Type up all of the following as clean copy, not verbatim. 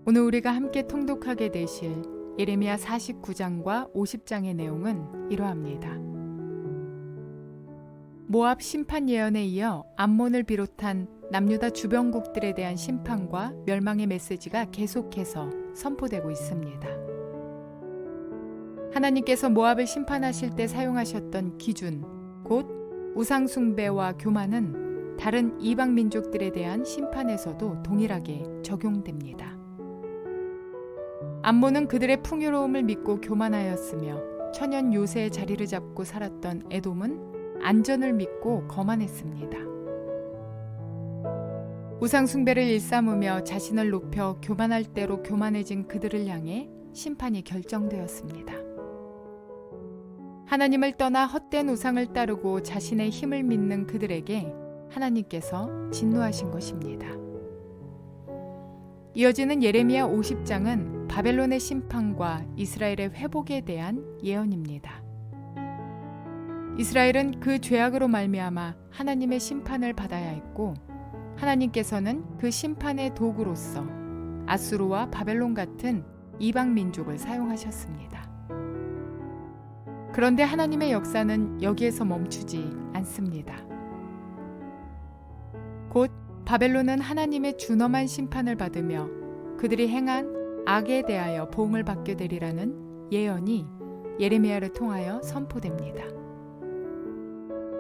오늘 우리가 함께 통독하게 되실 예레미야 49장과 50장의 내용은 이러합니다. 모압 심판 예언에 이어 암몬을 비롯한 남유다 주변국들에 대한 심판과 멸망의 메시지가 계속해서 선포되고 있습니다. 하나님께서 모압을 심판하실 때 사용하셨던 기준, 곧 우상 숭배와 교만은 다른 이방 민족들에 대한 심판에서도 동일하게 적용됩니다. 암몬은 그들의 풍요로움을 믿고 교만하였으며 천연 요새의 자리를 잡고 살았던 에돔은 안전을 믿고 거만했습니다. 우상 숭배를 일삼으며 자신을 높여 교만할 대로 교만해진 그들을 향해 심판이 결정되었습니다. 하나님을 떠나 헛된 우상을 따르고 자신의 힘을 믿는 그들에게 하나님께서 진노하신 것입니다. 이어지는 예레미야 50장은 바벨론의 심판과 이스라엘의 회복에 대한 예언입니다. 이스라엘은 그 죄악으로 말미암아 하나님의 심판을 받아야 했고 하나님께서는 그 심판의 도구로서 아수르와 바벨론 같은 이방 민족을 사용하셨습니다. 그런데 하나님의 역사는 여기에서 멈추지 않습니다. 곧 바벨론은 하나님의 준엄한 심판을 받으며 그들이 행한 악에 대하여 보응을 받게 되리라는 예언이 예레미야를 통하여 선포됩니다.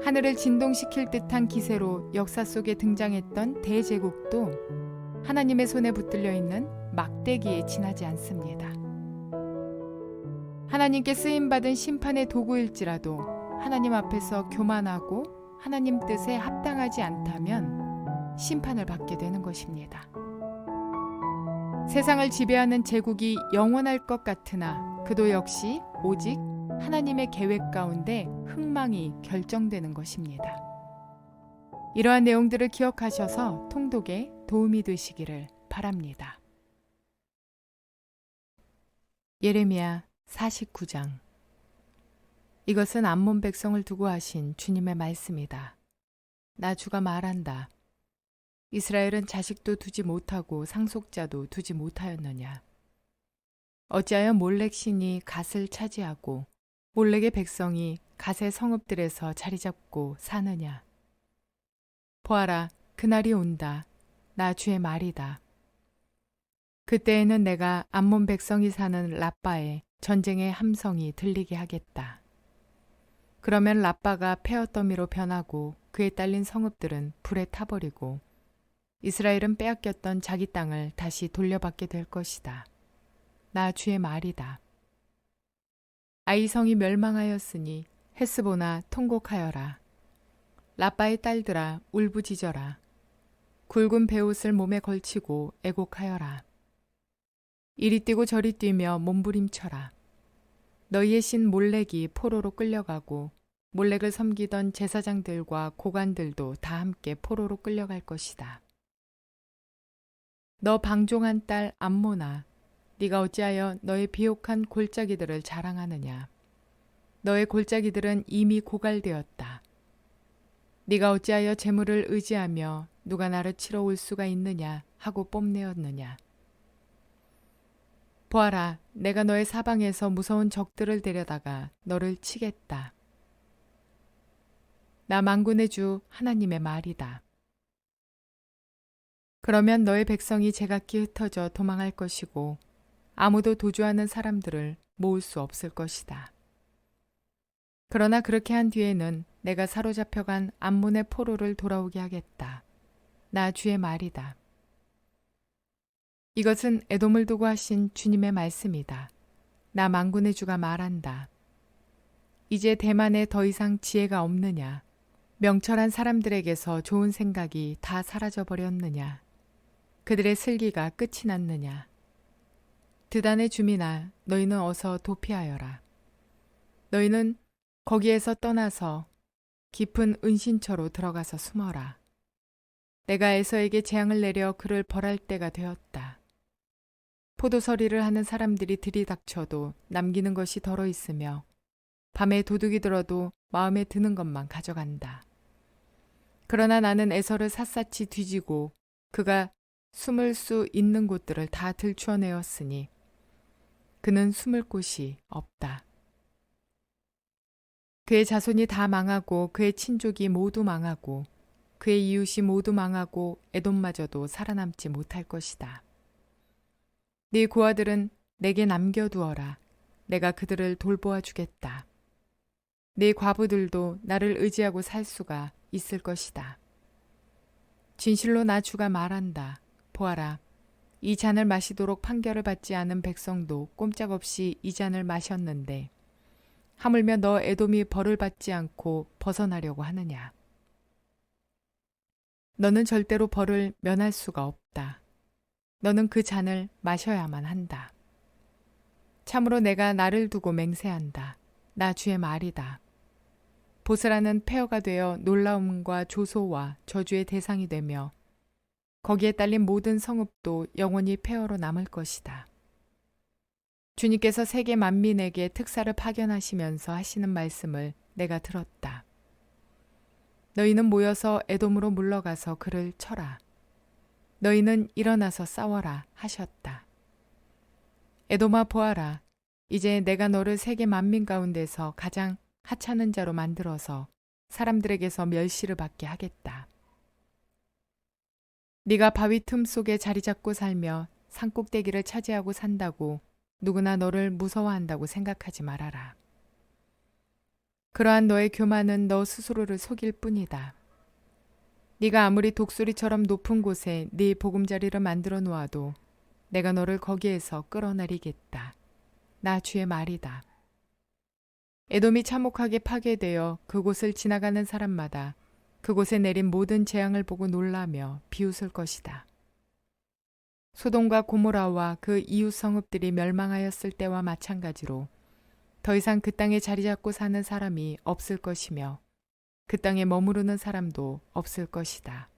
하늘을 진동시킬 듯한 기세로 역사 속에 등장했던 대제국도 하나님의 손에 붙들려 있는 막대기에 지나지 않습니다. 하나님께 쓰임받은 심판의 도구일지라도 하나님 앞에서 교만하고 하나님 뜻에 합당하지 않다면 심판을 받게 되는 것입니다. 세상을 지배하는 제국이 영원할 것 같으나 그도 역시 오직 하나님의 계획 가운데 흥망이 결정되는 것입니다. 이러한 내용들을 기억하셔서 통독에 도움이 되시기를 바랍니다. 예레미야 49장. 이것은 암몬 백성을 두고 하신 주님의 말씀이다. 나 주가 말한다. 이스라엘은 자식도 두지 못하고 상속자도 두지 못하였느냐. 어찌하여 몰렉 신이 갓을 차지하고 몰렉의 백성이 갓의 성읍들에서 자리 잡고 사느냐. 보아라, 그날이 온다. 나 주의 말이다. 그때에는 내가 암몬 백성이 사는 라빠에 전쟁의 함성이 들리게 하겠다. 그러면 라빠가 폐허더미로 변하고 그에 딸린 성읍들은 불에 타버리고 이스라엘은 빼앗겼던 자기 땅을 다시 돌려받게 될 것이다. 나 주의 말이다. 아이성이 멸망하였으니 헤스보나 통곡하여라. 라빠의 딸들아 울부짖어라. 굵은 베옷을 몸에 걸치고 애곡하여라. 이리 뛰고 저리 뛰며 몸부림쳐라. 너희의 신 몰렉이 포로로 끌려가고 몰렉을 섬기던 제사장들과 고관들도 다 함께 포로로 끌려갈 것이다. 너 방종한 딸 암모나, 네가 어찌하여 너의 비옥한 골짜기들을 자랑하느냐. 너의 골짜기들은 이미 고갈되었다. 네가 어찌하여 재물을 의지하며 누가 나를 치러 올 수가 있느냐 하고 뽐내었느냐. 보아라, 내가 너의 사방에서 무서운 적들을 데려다가 너를 치겠다. 나 만군의 주 하나님의 말이다. 그러면 너의 백성이 제각기 흩어져 도망할 것이고 아무도 도주하는 사람들을 모을 수 없을 것이다. 그러나 그렇게 한 뒤에는 내가 사로잡혀간 암몬의 포로를 돌아오게 하겠다. 나 주의 말이다. 이것은 에돔을 두고 하신 주님의 말씀이다. 나 만군의 주가 말한다. 이제 대만에 더 이상 지혜가 없느냐. 명철한 사람들에게서 좋은 생각이 다 사라져버렸느냐. 그들의 슬기가 끝이 났느냐. 드단의 주민아, 너희는 어서 도피하여라. 너희는 거기에서 떠나서 깊은 은신처로 들어가서 숨어라. 내가 에서에게 재앙을 내려 그를 벌할 때가 되었다. 포도서리를 하는 사람들이 들이닥쳐도 남기는 것이 덜어 있으며 밤에 도둑이 들어도 마음에 드는 것만 가져간다. 그러나 나는 에서를 샅샅이 뒤지고 그가 숨을 수 있는 곳들을 다 들추어내었으니 그는 숨을 곳이 없다. 그의 자손이 다 망하고 그의 친족이 모두 망하고 그의 이웃이 모두 망하고 에돔마저도 살아남지 못할 것이다. 네 고아들은 내게 남겨두어라. 내가 그들을 돌보아 주겠다. 네 과부들도 나를 의지하고 살 수가 있을 것이다. 진실로 나 주가 말한다. 보아라. 이 잔을 마시도록 판결을 받지 않은 백성도 꼼짝없이 이 잔을 마셨는데 하물며 너 에돔이 벌을 받지 않고 벗어나려고 하느냐. 너는 절대로 벌을 면할 수가 없다. 너는 그 잔을 마셔야만 한다. 참으로 내가 나를 두고 맹세한다. 나 주의 말이다. 보스라는 폐허가 되어 놀라움과 조소와 저주의 대상이 되며 거기에 딸린 모든 성읍도 영원히 폐허로 남을 것이다. 주님께서 세계 만민에게 특사를 파견하시면서 하시는 말씀을 내가 들었다. 너희는 모여서 에돔으로 물러가서 그를 쳐라. 너희는 일어나서 싸워라 하셨다. 에돔아 보아라. 이제 내가 너를 세계 만민 가운데서 가장 하찮은 자로 만들어서 사람들에게서 멸시를 받게 하겠다. 네가 바위 틈 속에 자리 잡고 살며 산꼭대기를 차지하고 산다고 누구나 너를 무서워한다고 생각하지 말아라. 그러한 너의 교만은 너 스스로를 속일 뿐이다. 네가 아무리 독수리처럼 높은 곳에 네 보금자리를 만들어 놓아도 내가 너를 거기에서 끌어내리겠다. 나 주의 말이다. 에돔이 참혹하게 파괴되어 그곳을 지나가는 사람마다 그곳에 내린 모든 재앙을 보고 놀라며 비웃을 것이다. 소돔과 고모라와 그 이웃 성읍들이 멸망하였을 때와 마찬가지로 더 이상 그 땅에 자리 잡고 사는 사람이 없을 것이며 그 땅에 머무르는 사람도 없을 것이다.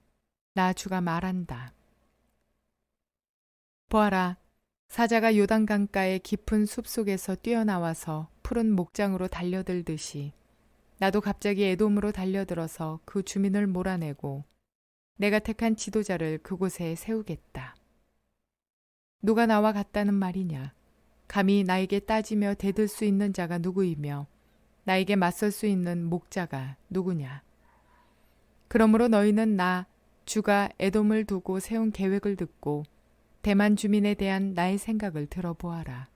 나 주가 말한다. 보아라, 사자가 요단강가의 깊은 숲속에서 뛰어나와서 푸른 목장으로 달려들듯이 나도 갑자기 에돔으로 달려들어서 그 주민을 몰아내고 내가 택한 지도자를 그곳에 세우겠다. 누가 나와 같다는 말이냐? 감히 나에게 따지며 대들 수 있는 자가 누구이며 나에게 맞설 수 있는 목자가 누구냐? 그러므로 너희는 나 주가 에돔을 두고 세운 계획을 듣고 대만 주민에 대한 나의 생각을 들어보아라.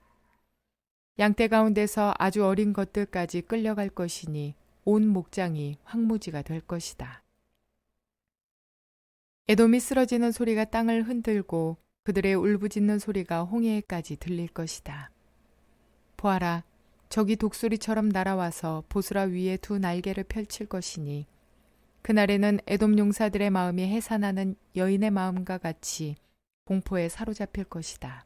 양떼 가운데서 아주 어린 것들까지 끌려갈 것이니 온 목장이 황무지가 될 것이다. 에돔이 쓰러지는 소리가 땅을 흔들고 그들의 울부짖는 소리가 홍해에까지 들릴 것이다. 보아라, 적이 독수리처럼 날아와서 보스라 위에 두 날개를 펼칠 것이니 그날에는 에돔 용사들의 마음이 해산하는 여인의 마음과 같이 공포에 사로잡힐 것이다.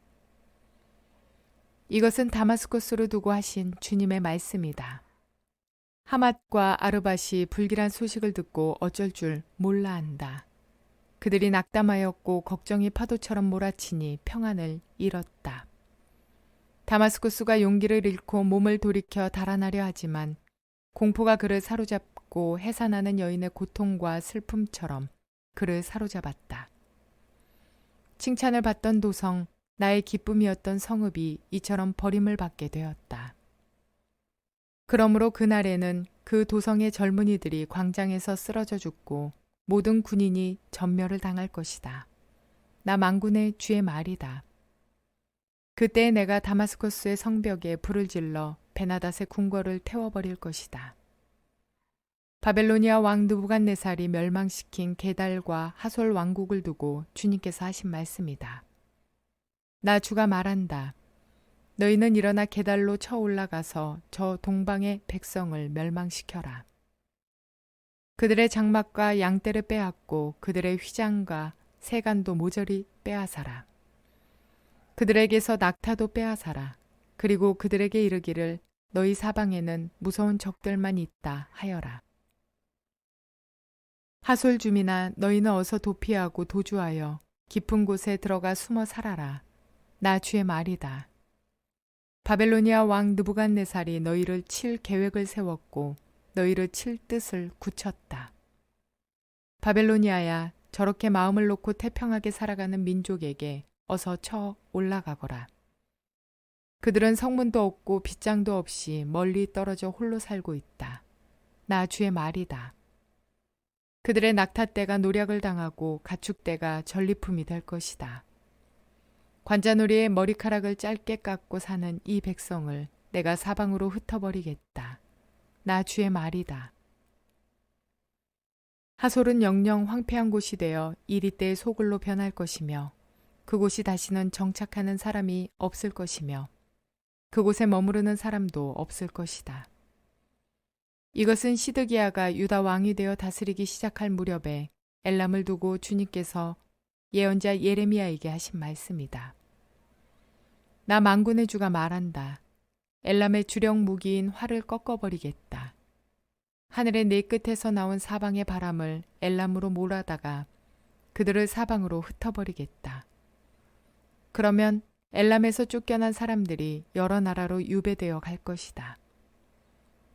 이것은 다마스쿠스를 두고 하신 주님의 말씀이다. 하맛과 아르밧이 불길한 소식을 듣고 어쩔 줄 몰라 한다. 그들이 낙담하였고 걱정이 파도처럼 몰아치니 평안을 잃었다. 다마스쿠스가 용기를 잃고 몸을 돌이켜 달아나려 하지만 공포가 그를 사로잡고 해산하는 여인의 고통과 슬픔처럼 그를 사로잡았다. 칭찬을 받던 도성, 나의 기쁨이었던 성읍이 이처럼 버림을 받게 되었다. 그러므로 그날에는 그 도성의 젊은이들이 광장에서 쓰러져 죽고 모든 군인이 전멸을 당할 것이다. 나 만군의 주의 말이다. 그때 내가 다마스쿠스의 성벽에 불을 질러 베나닷의 궁궐을 태워버릴 것이다. 바벨로니아 왕 느부갓네살이 멸망시킨 게달과 하솔 왕국을 두고 주님께서 하신 말씀이다. 나 주가 말한다. 너희는 일어나 게달로 쳐 올라가서 저 동방의 백성을 멸망시켜라. 그들의 장막과 양떼를 빼앗고 그들의 휘장과 세간도 모조리 빼앗아라. 그들에게서 낙타도 빼앗아라. 그리고 그들에게 이르기를 너희 사방에는 무서운 적들만 있다 하여라. 하솔 주민아, 너희는 어서 도피하고 도주하여 깊은 곳에 들어가 숨어 살아라. 나 주의 말이다. 바벨로니아 왕 느부갓네살이 너희를 칠 계획을 세웠고 너희를 칠 뜻을 굳혔다. 바벨로니아야, 저렇게 마음을 놓고 태평하게 살아가는 민족에게 어서 쳐 올라가거라. 그들은 성문도 없고 빗장도 없이 멀리 떨어져 홀로 살고 있다. 나 주의 말이다. 그들의 낙타떼가 노략을 당하고 가축떼가 전리품이 될 것이다. 관자놀이에 머리카락을 짧게 깎고 사는 이 백성을 내가 사방으로 흩어버리겠다. 나 주의 말이다. 하솔은 영영 황폐한 곳이 되어 이리떼의 소굴로 변할 것이며 그곳이 다시는 정착하는 사람이 없을 것이며 그곳에 머무르는 사람도 없을 것이다. 이것은 시드기야가 유다 왕이 되어 다스리기 시작할 무렵에 엘람을 두고 주님께서 예언자 예레미야에게 하신 말씀이다. 나 만군의 주가 말한다. 엘람의 주력 무기인 활을 꺾어버리겠다. 하늘의 네 끝에서 나온 사방의 바람을 엘람으로 몰아다가 그들을 사방으로 흩어버리겠다. 그러면 엘람에서 쫓겨난 사람들이 여러 나라로 유배되어 갈 것이다.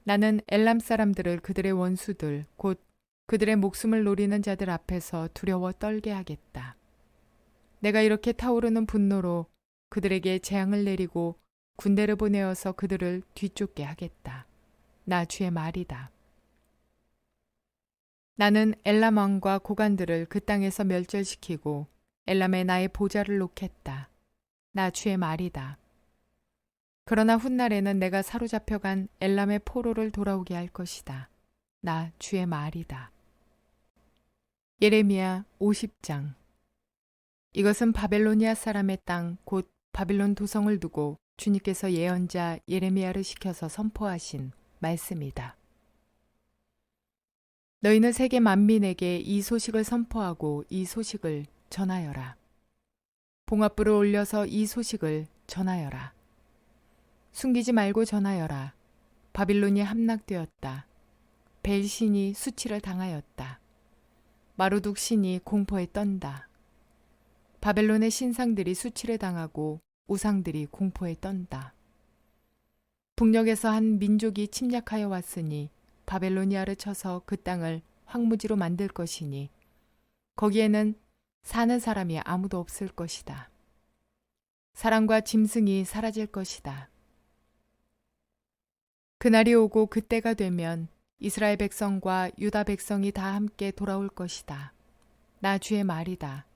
나는 엘람 사람들을 그들의 원수들, 곧 그들의 목숨을 노리는 자들 앞에서 두려워 떨게 하겠다. 내가 이렇게 타오르는 분노로 그들에게 재앙을 내리고 군대를 보내어서 그들을 뒤쫓게 하겠다. 나 주의 말이다. 나는 엘람 왕과 고관들을 그 땅에서 멸절시키고 엘람에 나의 보좌를 놓겠다. 나 주의 말이다. 그러나 훗날에는 내가 사로잡혀간 엘람의 포로를 돌아오게 할 것이다. 나 주의 말이다. 예레미야 50장. 이것은 바벨로니아 사람의 땅 곧 바빌론 도성을 두고 주님께서 예언자 예레미야를 시켜서 선포하신 말씀이다. 너희는 세계 만민에게 이 소식을 선포하고 이 소식을 전하여라. 봉합부를 올려서 이 소식을 전하여라. 숨기지 말고 전하여라. 바빌론이 함락되었다. 벨신이 수치를 당하였다. 마루둑 신이 공포에 떤다. 바벨론의 신상들이 수치를 당하고 우상들이 공포에 떤다. 북녘에서 한 민족이 침략하여 왔으니 바벨로니아를 쳐서 그 땅을 황무지로 만들 것이니 거기에는 사는 사람이 아무도 없을 것이다. 사람과 짐승이 사라질 것이다. 그날이 오고 그때가 되면 이스라엘 백성과 유다 백성이 다 함께 돌아올 것이다. 나 주의 말이다.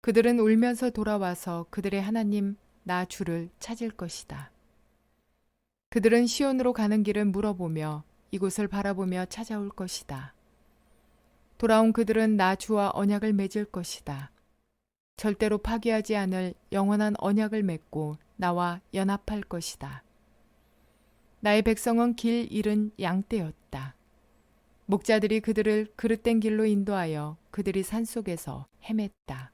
그들은 울면서 돌아와서 그들의 하나님 나 주를 찾을 것이다. 그들은 시온으로 가는 길을 물어보며 이곳을 바라보며 찾아올 것이다. 돌아온 그들은 나 주와 언약을 맺을 것이다. 절대로 파괴하지 않을 영원한 언약을 맺고 나와 연합할 것이다. 나의 백성은 길 잃은 양떼였다. 목자들이 그들을 그릇된 길로 인도하여 그들이 산속에서 헤맸다.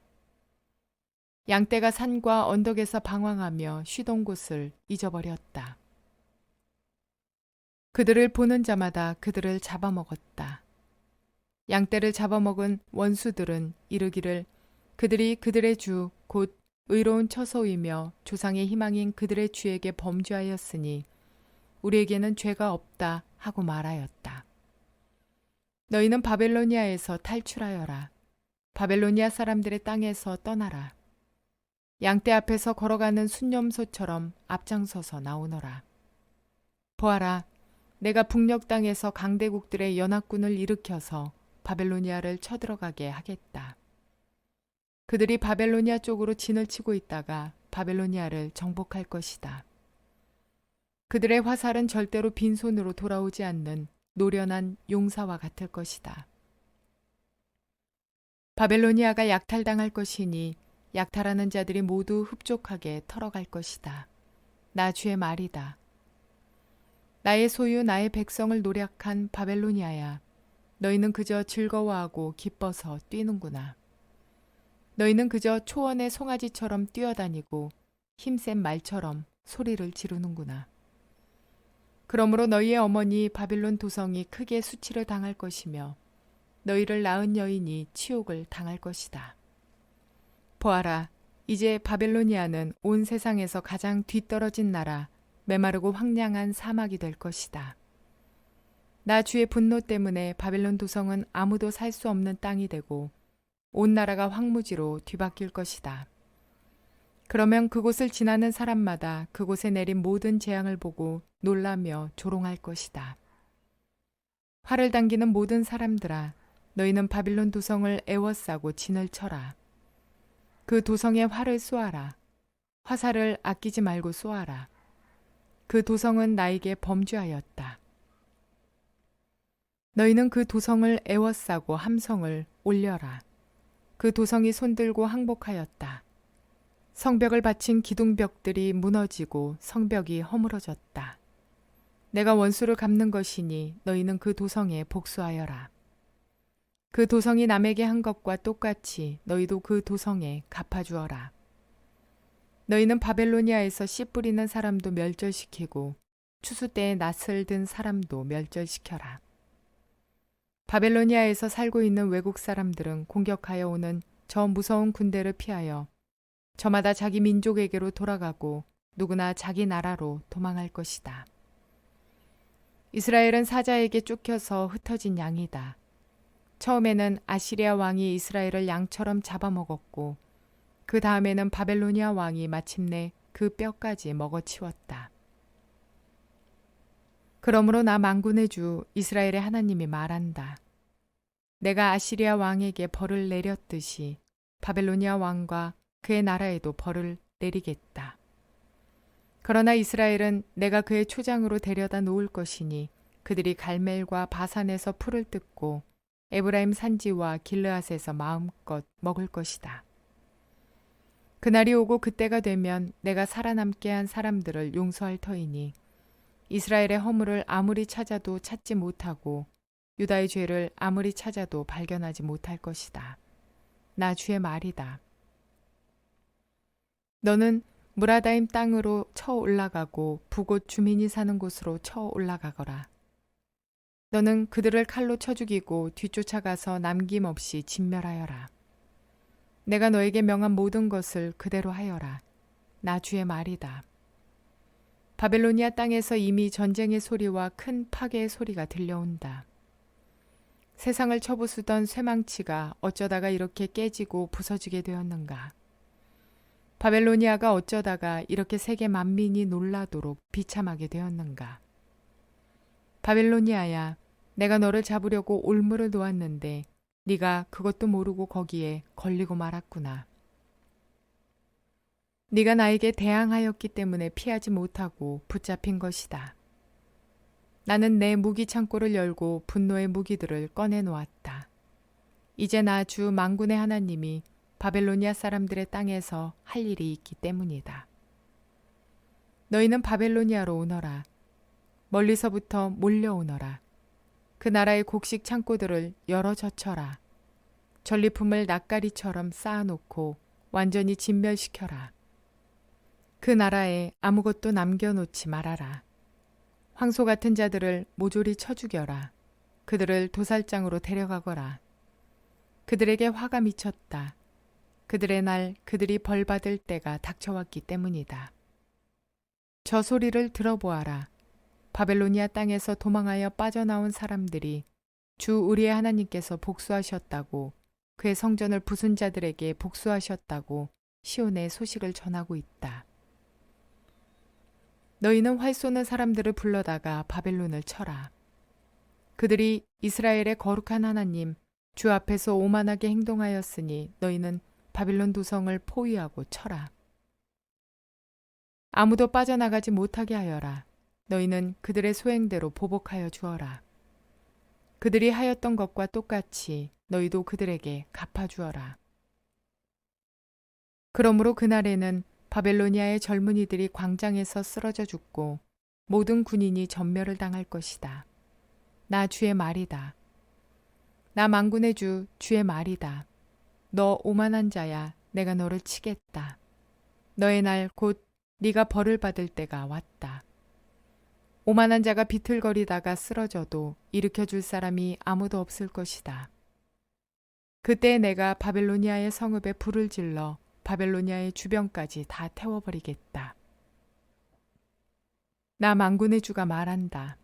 양떼가 산과 언덕에서 방황하며 쉬던 곳을 잊어버렸다. 그들을 보는 자마다 그들을 잡아먹었다. 양떼를 잡아먹은 원수들은 이르기를 그들이 그들의 주 곧 의로운 처소이며 조상의 희망인 그들의 주에게 범죄하였으니 우리에게는 죄가 없다 하고 말하였다. 너희는 바벨로니아에서 탈출하여라. 바벨로니아 사람들의 땅에서 떠나라. 양떼 앞에서 걸어가는 순념소처럼 앞장서서 나오너라. 보아라, 내가 북녘 땅에서 강대국들의 연합군을 일으켜서 바벨로니아를 쳐들어가게 하겠다. 그들이 바벨로니아 쪽으로 진을 치고 있다가 바벨로니아를 정복할 것이다. 그들의 화살은 절대로 빈손으로 돌아오지 않는 노련한 용사와 같을 것이다. 바벨로니아가 약탈당할 것이니 약탈하는 자들이 모두 흡족하게 털어갈 것이다. 나 주의 말이다. 나의 소유 나의 백성을 노략한 바벨로니아야. 너희는 그저 즐거워하고 기뻐서 뛰는구나. 너희는 그저 초원의 송아지처럼 뛰어다니고 힘센 말처럼 소리를 지르는구나. 그러므로 너희의 어머니 바빌론 도성이 크게 수치를 당할 것이며 너희를 낳은 여인이 치욕을 당할 것이다. 보아라, 이제 바벨로니아는 온 세상에서 가장 뒤떨어진 나라, 메마르고 황량한 사막이 될 것이다. 나 주의 분노 때문에 바벨론 도성은 아무도 살 수 없는 땅이 되고 온 나라가 황무지로 뒤바뀔 것이다. 그러면 그곳을 지나는 사람마다 그곳에 내린 모든 재앙을 보고 놀라며 조롱할 것이다. 활을 당기는 모든 사람들아, 너희는 바빌론 도성을 애워싸고 진을 쳐라. 그 도성에 활을 쏘아라. 화살을 아끼지 말고 쏘아라. 그 도성은 나에게 범죄하였다. 너희는 그 도성을 애워싸고 함성을 올려라. 그 도성이 손들고 항복하였다. 성벽을 바친 기둥벽들이 무너지고 성벽이 허물어졌다. 내가 원수를 갚는 것이니 너희는 그 도성에 복수하여라. 그 도성이 남에게 한 것과 똑같이 너희도 그 도성에 갚아주어라. 너희는 바벨로니아에서 씨 뿌리는 사람도 멸절시키고 추수 때에 낫을 든 사람도 멸절시켜라. 바벨로니아에서 살고 있는 외국 사람들은 공격하여 오는 저 무서운 군대를 피하여 저마다 자기 민족에게로 돌아가고 누구나 자기 나라로 도망할 것이다. 이스라엘은 사자에게 쫓겨서 흩어진 양이다. 처음에는 아시리아 왕이 이스라엘을 양처럼 잡아먹었고 그 다음에는 바벨로니아 왕이 마침내 그 뼈까지 먹어치웠다. 그러므로 나 만군의 주 이스라엘의 하나님이 말한다. 내가 아시리아 왕에게 벌을 내렸듯이 바벨로니아 왕과 그의 나라에도 벌을 내리겠다. 그러나 이스라엘은 내가 그의 초장으로 데려다 놓을 것이니 그들이 갈멜과 바산에서 풀을 뜯고 에브라임 산지와 길르앗에서 마음껏 먹을 것이다. 그날이 오고 그때가 되면 내가 살아남게 한 사람들을 용서할 터이니 이스라엘의 허물을 아무리 찾아도 찾지 못하고 유다의 죄를 아무리 찾아도 발견하지 못할 것이다. 나 주의 말이다. 너는 무라다임 땅으로 쳐 올라가고 북옷 주민이 사는 곳으로 쳐 올라가거라. 너는 그들을 칼로 쳐 죽이고 뒤쫓아가서 남김없이 진멸하여라. 내가 너에게 명한 모든 것을 그대로 하여라. 나 주의 말이다. 바벨로니아 땅에서 이미 전쟁의 소리와 큰 파괴의 소리가 들려온다. 세상을 쳐부수던 쇠망치가 어쩌다가 이렇게 깨지고 부서지게 되었는가. 바벨로니아가 어쩌다가 이렇게 세계 만민이 놀라도록 비참하게 되었는가. 바벨로니아야, 내가 너를 잡으려고 올무를 놓았는데 네가 그것도 모르고 거기에 걸리고 말았구나. 네가 나에게 대항하였기 때문에 피하지 못하고 붙잡힌 것이다. 나는 내 무기 창고를 열고 분노의 무기들을 꺼내 놓았다. 이제 나 주 만군의 하나님이 바벨로니아 사람들의 땅에서 할 일이 있기 때문이다. 너희는 바벨로니아로 오너라. 멀리서부터 몰려오너라. 그 나라의 곡식 창고들을 열어 젖혀라. 전리품을 낯가리처럼 쌓아놓고 완전히 진멸시켜라. 그 나라에 아무것도 남겨놓지 말아라. 황소 같은 자들을 모조리 쳐 죽여라. 그들을 도살장으로 데려가거라. 그들에게 화가 미쳤다. 그들의 날 그들이 벌받을 때가 닥쳐왔기 때문이다. 저 소리를 들어보아라. 바벨로니아 땅에서 도망하여 빠져나온 사람들이 주 우리의 하나님께서 복수하셨다고 그의 성전을 부순 자들에게 복수하셨다고 시온에 소식을 전하고 있다. 너희는 활 쏘는 사람들을 불러다가 바벨론을 쳐라. 그들이 이스라엘의 거룩한 하나님 주 앞에서 오만하게 행동하였으니 너희는 바빌론 도성을 포위하고 쳐라. 아무도 빠져나가지 못하게 하여라. 너희는 그들의 소행대로 보복하여 주어라. 그들이 하였던 것과 똑같이 너희도 그들에게 갚아주어라. 그러므로 그날에는 바벨로니아의 젊은이들이 광장에서 쓰러져 죽고 모든 군인이 전멸을 당할 것이다. 나 주의 말이다. 나 만군의 주 주의 말이다. 너 오만한 자야, 내가 너를 치겠다. 너의 날 곧 네가 벌을 받을 때가 왔다. 오만한 자가 비틀거리다가 쓰러져도 일으켜줄 사람이 아무도 없을 것이다. 그때 내가 바벨로니아의 성읍에 불을 질러 바벨로니아의 주변까지 다 태워버리겠다. 나 만군의 주가 말한다.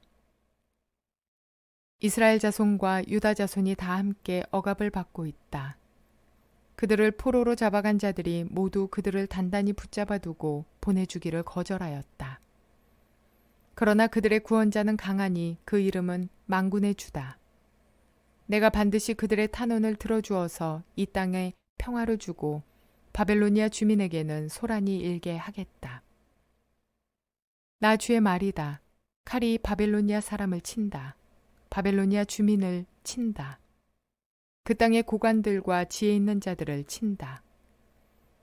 이스라엘 자손과 유다 자손이 다 함께 억압을 받고 있다. 그들을 포로로 잡아간 자들이 모두 그들을 단단히 붙잡아 두고 보내주기를 거절하였다. 그러나 그들의 구원자는 강하니 그 이름은 만군의 주다. 내가 반드시 그들의 탄원을 들어주어서 이 땅에 평화를 주고 바벨로니아 주민에게는 소란이 일게 하겠다. 나 주의 말이다. 칼이 바벨로니아 사람을 친다. 바벨로니아 주민을 친다. 그 땅의 고관들과 지혜 있는 자들을 친다.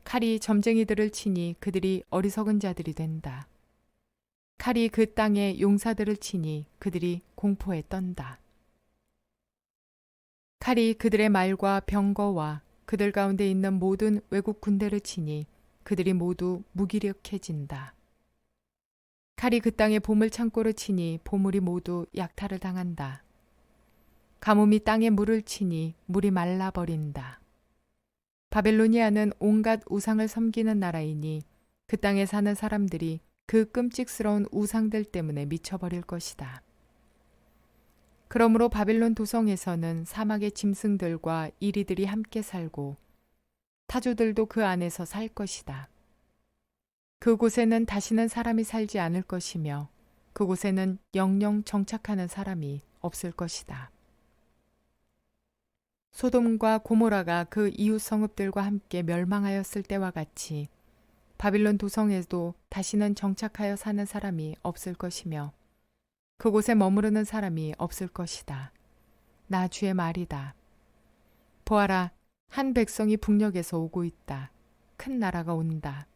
칼이 점쟁이들을 치니 그들이 어리석은 자들이 된다. 칼이 그 땅의 용사들을 치니 그들이 공포에 떤다. 칼이 그들의 말과 병거와 그들 가운데 있는 모든 외국 군대를 치니 그들이 모두 무기력해진다. 칼이 그 땅의 보물 창고를 치니 보물이 모두 약탈을 당한다. 가뭄이 땅에 물을 치니 물이 말라버린다. 바벨로니아는 온갖 우상을 섬기는 나라이니 그 땅에 사는 사람들이 그 끔찍스러운 우상들 때문에 미쳐버릴 것이다. 그러므로 바빌론 도성에서는 사막의 짐승들과 이리들이 함께 살고 타조들도 그 안에서 살 것이다. 그곳에는 다시는 사람이 살지 않을 것이며 그곳에는 영영 정착하는 사람이 없을 것이다. 소돔과 고모라가 그 이웃 성읍들과 함께 멸망하였을 때와 같이 바빌론 도성에도 다시는 정착하여 사는 사람이 없을 것이며 그곳에 머무르는 사람이 없을 것이다. 나 주의 말이다. 보아라, 한 백성이 북녘에서 오고 있다. 큰 나라가 온다.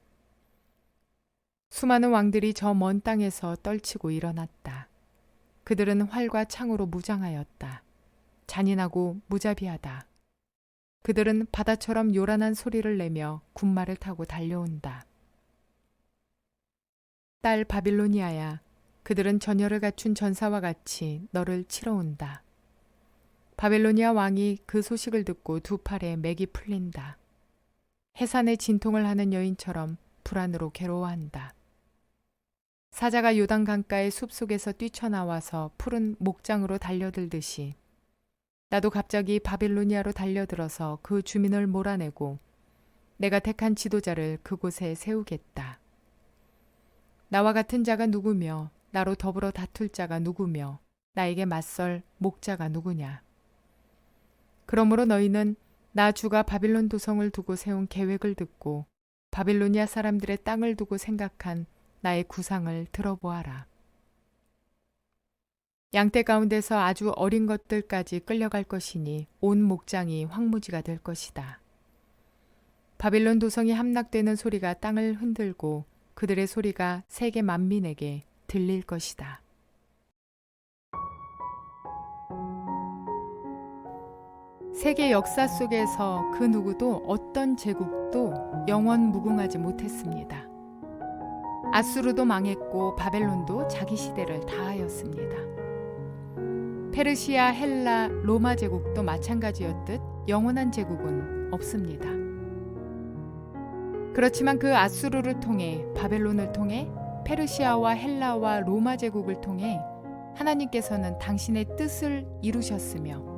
수많은 왕들이 저 먼 땅에서 떨치고 일어났다. 그들은 활과 창으로 무장하였다. 잔인하고 무자비하다. 그들은 바다처럼 요란한 소리를 내며 군마를 타고 달려온다. 딸 바빌로니아야, 그들은 전열을 갖춘 전사와 같이 너를 치러 온다. 바벨로니아 왕이 그 소식을 듣고 두 팔에 맥이 풀린다. 해산에 진통을 하는 여인처럼 불안으로 괴로워한다. 사자가 요단 강가의 숲속에서 뛰쳐나와서 푸른 목장으로 달려들듯이 나도 갑자기 바빌로니아로 달려들어서 그 주민을 몰아내고 내가 택한 지도자를 그곳에 세우겠다. 나와 같은 자가 누구며 나로 더불어 다툴 자가 누구며 나에게 맞설 목자가 누구냐. 그러므로 너희는 나 주가 바빌론 도성을 두고 세운 계획을 듣고 바빌로니아 사람들의 땅을 두고 생각한 나의 구상을 들어보아라. 양떼 가운데서 아주 어린 것들까지 끌려갈 것이니 온 목장이 황무지가 될 것이다. 바빌론 도성이 함락되는 소리가 땅을 흔들고 그들의 소리가 세계 만민에게 들릴 것이다. 세계 역사 속에서 그 누구도 어떤 제국도 영원 무궁하지 못했습니다. 아수르도 망했고 바벨론도 자기 시대를 다하였습니다. 페르시아, 헬라, 로마 제국도 마찬가지였듯 영원한 제국은 없습니다. 그렇지만 그 아수르를 통해 바벨론을 통해 페르시아와 헬라와 로마 제국을 통해 하나님께서는 당신의 뜻을 이루셨으며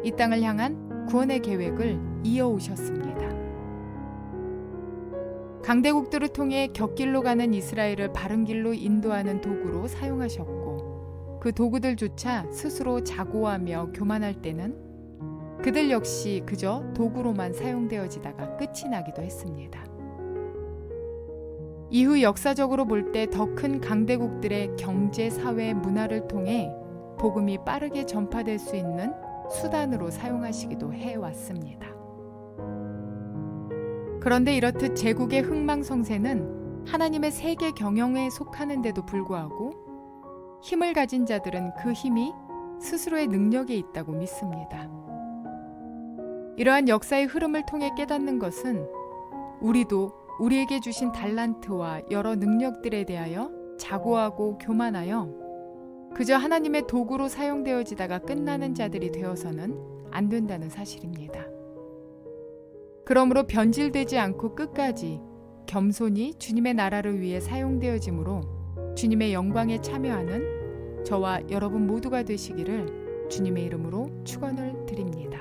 이 땅을 향한 구원의 계획을 이어오셨습니다. 강대국들을 통해 곁길로 가는 이스라엘을 바른 길로 인도하는 도구로 사용하셨고 그 도구들조차 스스로 자고하며 교만할 때는 그들 역시 그저 도구로만 사용되어지다가 끝이 나기도 했습니다. 이후 역사적으로 볼 때 더 큰 강대국들의 경제, 사회, 문화를 통해 복음이 빠르게 전파될 수 있는 수단으로 사용하시기도 해왔습니다. 그런데 이렇듯 제국의 흥망성쇠는 하나님의 세계 경영에 속하는데도 불구하고 힘을 가진 자들은 그 힘이 스스로의 능력에 있다고 믿습니다. 이러한 역사의 흐름을 통해 깨닫는 것은 우리도 우리에게 주신 달란트와 여러 능력들에 대하여 자고하고 교만하여 그저 하나님의 도구로 사용되어지다가 끝나는 자들이 되어서는 안 된다는 사실입니다. 그러므로 변질되지 않고 끝까지 겸손히 주님의 나라를 위해 사용되어짐으로 주님의 영광에 참여하는 저와 여러분 모두가 되시기를 주님의 이름으로 축원을 드립니다.